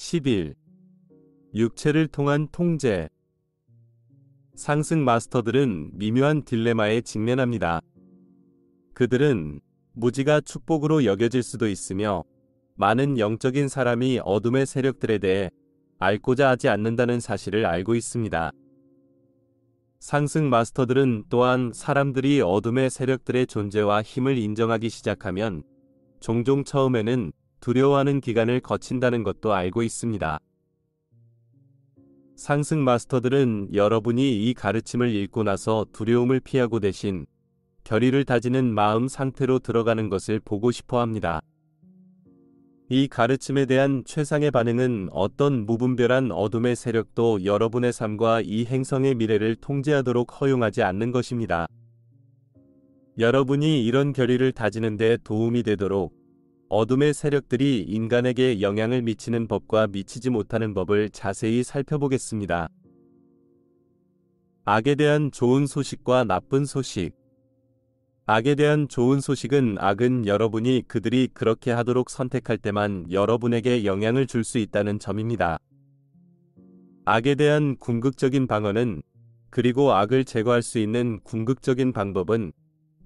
11. 육체를 통한 통제. 상승 마스터들은 미묘한 딜레마에 직면합니다. 그들은 무지가 축복으로 여겨질 수도 있으며 많은 영적인 사람이 어둠의 세력들에 대해 알고자 하지 않는다는 사실을 알고 있습니다. 상승 마스터들은 또한 사람들이 어둠의 세력들의 존재와 힘을 인정하기 시작하면 종종 처음에는 두려워하는 기간을 거친다는 것도 알고 있습니다. 상승 마스터들은 여러분이 이 가르침을 읽고 나서 두려움을 피하고 대신 결의를 다지는 마음 상태로 들어가는 것을 보고 싶어 합니다. 이 가르침에 대한 최상의 반응은 어떤 무분별한 어둠의 세력도 여러분의 삶과 이 행성의 미래를 통제하도록 허용하지 않는 것입니다. 여러분이 이런 결의를 다지는 데 도움이 되도록 어둠의 세력들이 인간에게 영향을 미치는 법과 미치지 못하는 법을 자세히 살펴보겠습니다. 악에 대한 좋은 소식과 나쁜 소식. 악에 대한 좋은 소식은 악은 여러분이 그들이 그렇게 하도록 선택할 때만 여러분에게 영향을 줄 수 있다는 점입니다. 악에 대한 궁극적인 방어는, 그리고 악을 제거할 수 있는 궁극적인 방법은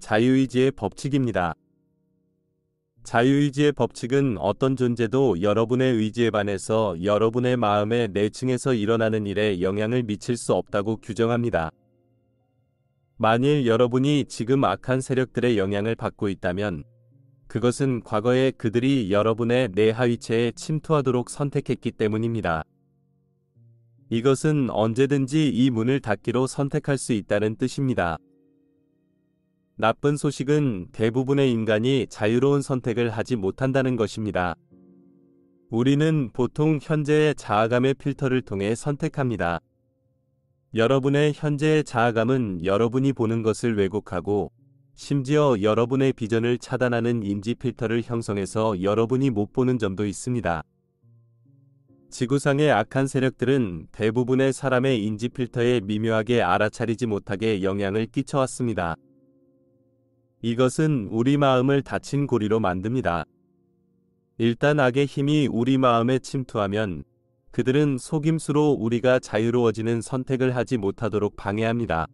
자유의지의 법칙입니다. 자유의지의 법칙은 어떤 존재도 여러분의 의지에 반해서 여러분의 마음의 내층에서 일어나는 일에 영향을 미칠 수 없다고 규정합니다. 만일 여러분이 지금 악한 세력들의 영향을 받고 있다면 그것은 과거에 그들이 여러분의 내하위체에 침투하도록 선택했기 때문입니다. 이것은 언제든지 이 문을 닫기로 선택할 수 있다는 뜻입니다. 나쁜 소식은 대부분의 인간이 자유로운 선택을 하지 못한다는 것입니다. 우리는 보통 현재의 자아감의 필터를 통해 선택합니다. 여러분의 현재의 자아감은 여러분이 보는 것을 왜곡하고 심지어 여러분의 비전을 차단하는 인지 필터를 형성해서 여러분이 못 보는 점도 있습니다. 지구상의 악한 세력들은 대부분의 사람의 인지 필터에 미묘하게 알아차리지 못하게 영향을 끼쳐왔습니다. 이것은 우리 마음을 닫힌 고리로 만듭니다. 일단 악의 힘이 우리 마음에 침투하면 그들은 속임수로 우리가 자유로워지는 선택을 하지 못하도록 방해합니다.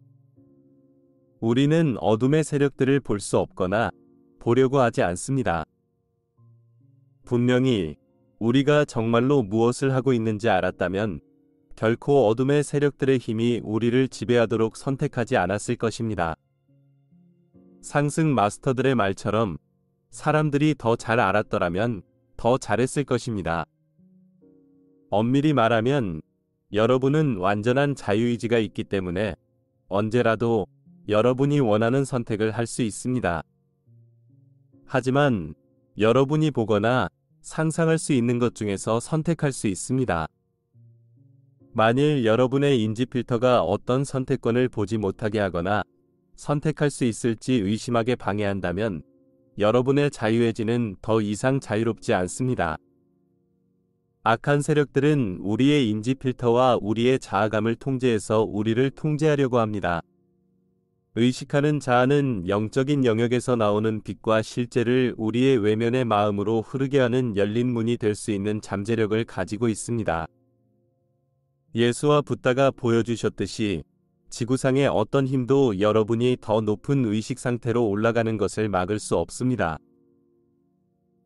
우리는 어둠의 세력들을 볼 수 없거나 보려고 하지 않습니다. 분명히 우리가 정말로 무엇을 하고 있는지 알았다면 결코 어둠의 세력들의 힘이 우리를 지배하도록 선택하지 않았을 것입니다. 상승 마스터들의 말처럼 사람들이 더 잘 알았더라면 더 잘했을 것입니다. 엄밀히 말하면 여러분은 완전한 자유의지가 있기 때문에 언제라도 여러분이 원하는 선택을 할 수 있습니다. 하지만 여러분이 보거나 상상할 수 있는 것 중에서 선택할 수 있습니다. 만일 여러분의 인지 필터가 어떤 선택권을 보지 못하게 하거나 선택할 수 있을지 의심하게 방해한다면 여러분의 자유의지는 더 이상 자유롭지 않습니다. 악한 세력들은 우리의 인지 필터와 우리의 자아감을 통제해서 우리를 통제하려고 합니다. 의식하는 자아는 영적인 영역에서 나오는 빛과 실제를 우리의 외면의 마음으로 흐르게 하는 열린 문이 될 수 있는 잠재력을 가지고 있습니다. 예수와 붓다가 보여주셨듯이 지구상의 어떤 힘도 여러분이 더 높은 의식 상태로 올라가는 것을 막을 수 없습니다.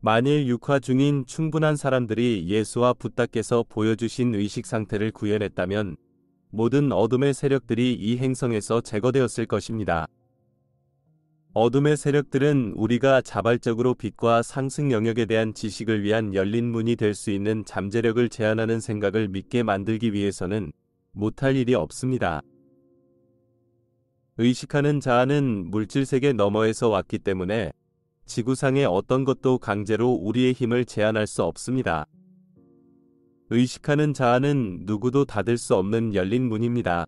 만일 육화 중인 충분한 사람들이 예수와 붓다께서 보여주신 의식 상태를 구현했다면 모든 어둠의 세력들이 이 행성에서 제거되었을 것입니다. 어둠의 세력들은 우리가 자발적으로 빛과 상승 영역에 대한 지식을 위한 열린 문이 될 수 있는 잠재력을 제한하는 생각을 믿게 만들기 위해서는 못할 일이 없습니다. 의식하는 자아는 물질세계 너머에서 왔기 때문에 지구상의 어떤 것도 강제로 우리의 힘을 제한할 수 없습니다. 의식하는 자아는 누구도 닫을 수 없는 열린 문입니다.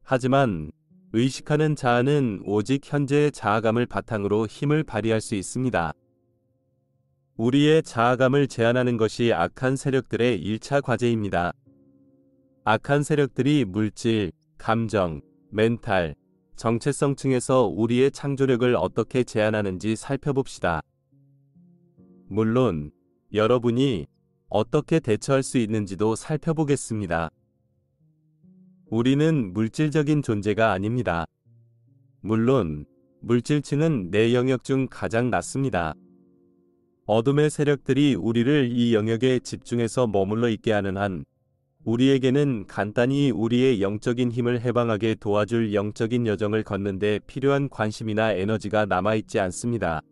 하지만 의식하는 자아는 오직 현재의 자아감을 바탕으로 힘을 발휘할 수 있습니다. 우리의 자아감을 제한하는 것이 악한 세력들의 1차 과제입니다. 악한 세력들이 물질, 감정, 멘탈, 정체성 층에서 우리의 창조력을 어떻게 제한하는지 살펴봅시다. 물론 여러분이 어떻게 대처할 수 있는지도 살펴보겠습니다. 우리는 물질적인 존재가 아닙니다. 물론, 물질층은 내 영역 중 가장 낮습니다. 어둠의 세력들이 우리를 이 영역에 집중해서 머물러 있게 하는 한, 우리에게는 간단히 우리의 영적인 힘을 해방하게 도와줄 영적인 여정을 걷는 데 필요한 관심이나 에너지가 남아있지 않습니다.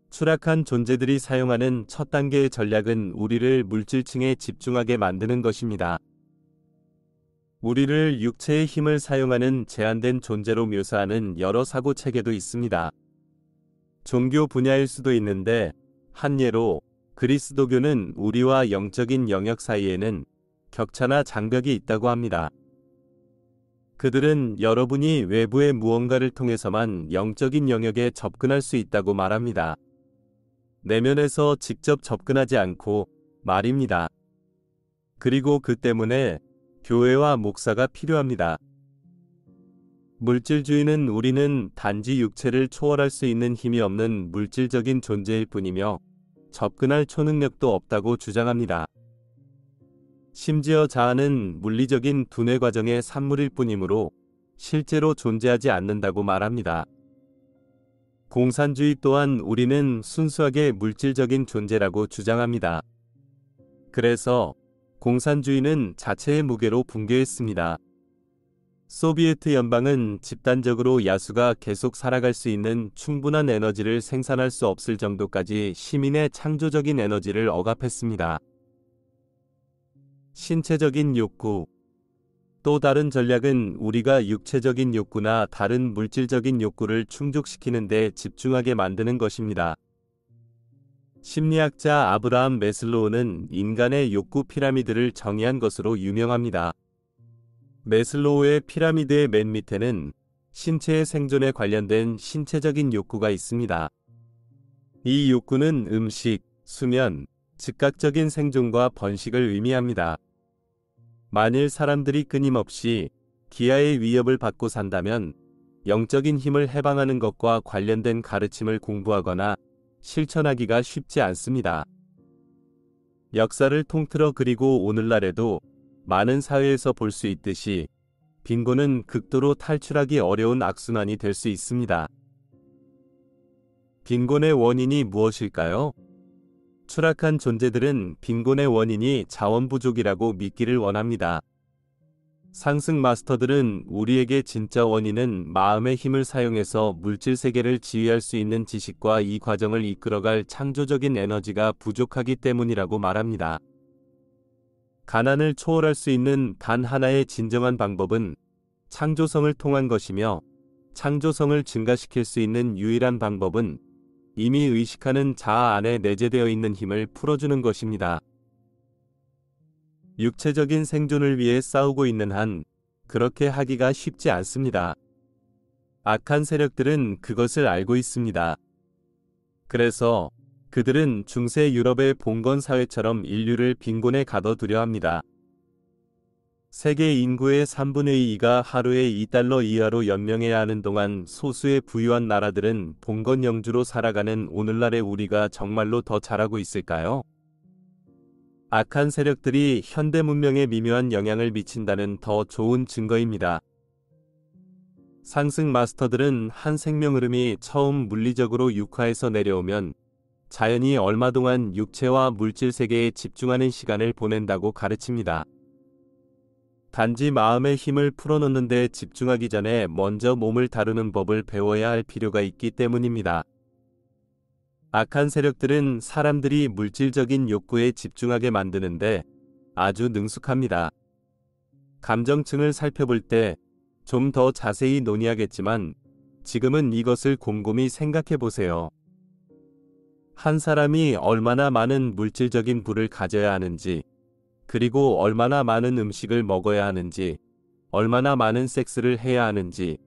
추락한 존재들이 사용하는 첫 단계의 전략은 우리를 물질층에 집중하게 만드는 것입니다. 우리를 육체의 힘을 사용하는 제한된 존재로 묘사하는 여러 사고 체계도 있습니다. 종교 분야일 수도 있는데, 한 예로 그리스도교는 우리와 영적인 영역 사이에는 격차나 장벽이 있다고 합니다. 그들은 여러분이 외부의 무언가를 통해서만 영적인 영역에 접근할 수 있다고 말합니다. 내면에서 직접 접근하지 않고 말입니다. 그리고 그 때문에 교회와 목사가 필요합니다. 물질주의는 우리는 단지 육체를 초월할 수 있는 힘이 없는 물질적인 존재일 뿐이며 접근할 초능력도 없다고 주장합니다. 심지어 자아는 물리적인 두뇌 과정의 산물일 뿐이므로 실제로 존재하지 않는다고 말합니다. 공산주의 또한 우리는 순수하게 물질적인 존재라고 주장합니다. 그래서 공산주의는 자체의 무게로 붕괴했습니다. 소비에트 연방은 집단적으로 야수가 계속 살아갈 수 있는 충분한 에너지를 생산할 수 없을 정도까지 시민의 창조적인 에너지를 억압했습니다. 신체적인 욕구. 또 다른 전략은 우리가 육체적인 욕구나 다른 물질적인 욕구를 충족시키는 데 집중하게 만드는 것입니다. 심리학자 아브라함 매슬로우는 인간의 욕구 피라미드를 정의한 것으로 유명합니다. 매슬로우의 피라미드의 맨 밑에는 신체의 생존에 관련된 신체적인 욕구가 있습니다. 이 욕구는 음식, 수면, 즉각적인 생존과 번식을 의미합니다. 만일 사람들이 끊임없이 기아의 위협을 받고 산다면 영적인 힘을 해방하는 것과 관련된 가르침을 공부하거나 실천하기가 쉽지 않습니다. 역사를 통틀어 그리고 오늘날에도 많은 사회에서 볼 수 있듯이 빈곤은 극도로 탈출하기 어려운 악순환이 될 수 있습니다. 빈곤의 원인이 무엇일까요? 추락한 존재들은 빈곤의 원인이 자원 부족이라고 믿기를 원합니다. 상승 마스터들은 우리에게 진짜 원인은 마음의 힘을 사용해서 물질 세계를 지휘할 수 있는 지식과 이 과정을 이끌어갈 창조적인 에너지가 부족하기 때문이라고 말합니다. 가난을 초월할 수 있는 단 하나의 진정한 방법은 창조성을 통한 것이며, 창조성을 증가시킬 수 있는 유일한 방법은 이미 의식하는 자아 안에 내재되어 있는 힘을 풀어주는 것입니다. 육체적인 생존을 위해 싸우고 있는 한 그렇게 하기가 쉽지 않습니다. 악한 세력들은 그것을 알고 있습니다. 그래서 그들은 중세 유럽의 봉건 사회처럼 인류를 빈곤에 가둬두려 합니다. 세계 인구의 3분의 2가 하루에 $2 이하로 연명해야 하는 동안 소수의 부유한 나라들은 봉건 영주로 살아가는 오늘날의 우리가 정말로 더 잘하고 있을까요? 악한 세력들이 현대 문명에 미묘한 영향을 미친다는 더 좋은 증거입니다. 상승 마스터들은 한 생명 흐름이 처음 물리적으로 육화에서 내려오면 자연이 얼마 동안 육체와 물질 세계에 집중하는 시간을 보낸다고 가르칩니다. 단지 마음의 힘을 풀어놓는 데 집중하기 전에 먼저 몸을 다루는 법을 배워야 할 필요가 있기 때문입니다. 악한 세력들은 사람들이 물질적인 욕구에 집중하게 만드는데 아주 능숙합니다. 감정층을 살펴볼 때 좀 더 자세히 논의하겠지만 지금은 이것을 곰곰이 생각해 보세요. 한 사람이 얼마나 많은 물질적인 부를 가져야 하는지, 그리고 얼마나 많은 음식을 먹어야 하는지, 얼마나 많은 섹스를 해야 하는지,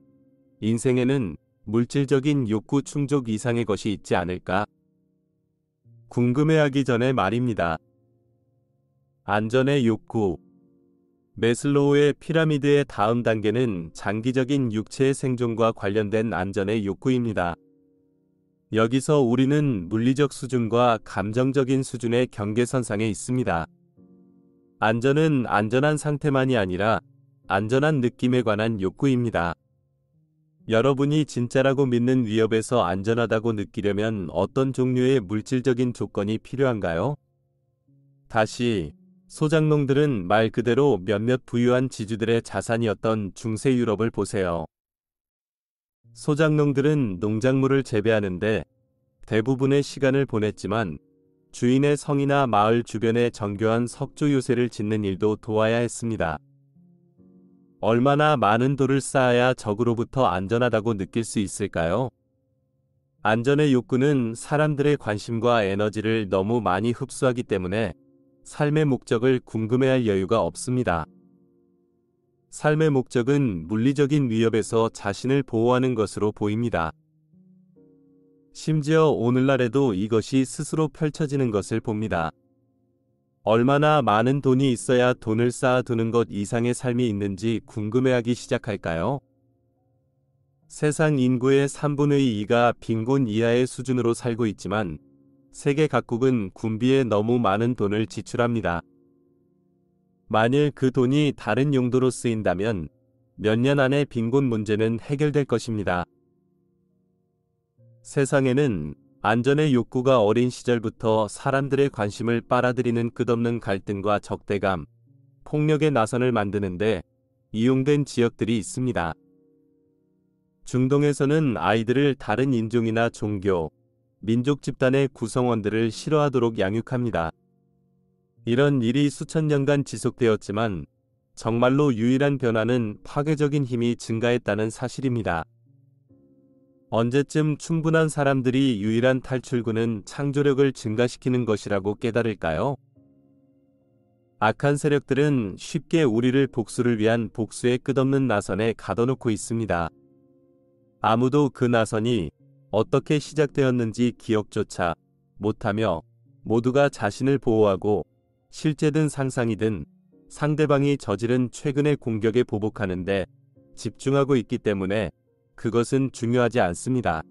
인생에는 물질적인 욕구 충족 이상의 것이 있지 않을까? 궁금해하기 전에 말입니다. 안전의 욕구. 매슬로우의 피라미드의 다음 단계는 장기적인 육체의 생존과 관련된 안전의 욕구입니다. 여기서 우리는 물리적 수준과 감정적인 수준의 경계선상에 있습니다. 안전은 안전한 상태만이 아니라 안전한 느낌에 관한 욕구입니다. 여러분이 진짜라고 믿는 위협에서 안전하다고 느끼려면 어떤 종류의 물질적인 조건이 필요한가요? 다시, 소장농들은 말 그대로 몇몇 부유한 지주들의 자산이었던 중세 유럽을 보세요. 소장농들은 농작물을 재배하는데 대부분의 시간을 보냈지만 주인의 성이나 마을 주변에 정교한 석조 요새를 짓는 일도 도와야 했습니다. 얼마나 많은 돌을 쌓아야 적으로부터 안전하다고 느낄 수 있을까요? 안전의 욕구는 사람들의 관심과 에너지를 너무 많이 흡수하기 때문에 삶의 목적을 궁금해할 여유가 없습니다. 삶의 목적은 물리적인 위협에서 자신을 보호하는 것으로 보입니다. 심지어 오늘날에도 이것이 스스로 펼쳐지는 것을 봅니다. 얼마나 많은 돈이 있어야 돈을 쌓아두는 것 이상의 삶이 있는지 궁금해하기 시작할까요? 세상 인구의 3분의 2가 빈곤 이하의 수준으로 살고 있지만 세계 각국은 군비에 너무 많은 돈을 지출합니다. 만일 그 돈이 다른 용도로 쓰인다면 몇 년 안에 빈곤 문제는 해결될 것입니다. 세상에는 안전의 욕구가 어린 시절부터 사람들의 관심을 빨아들이는 끝없는 갈등과 적대감, 폭력의 나선을 만드는데 이용된 지역들이 있습니다. 중동에서는 아이들을 다른 인종이나 종교, 민족 집단의 구성원들을 싫어하도록 양육합니다. 이런 일이 수천 년간 지속되었지만 정말로 유일한 변화는 파괴적인 힘이 증가했다는 사실입니다. 언제쯤 충분한 사람들이 유일한 탈출구는 창조력을 증가시키는 것이라고 깨달을까요? 악한 세력들은 쉽게 우리를 복수를 위한 복수의 끝없는 나선에 가둬놓고 있습니다. 아무도 그 나선이 어떻게 시작되었는지 기억조차 못하며 모두가 자신을 보호하고 실제든 상상이든 상대방이 저지른 최근의 공격에 보복하는데 집중하고 있기 때문에 그것은 중요하지 않습니다.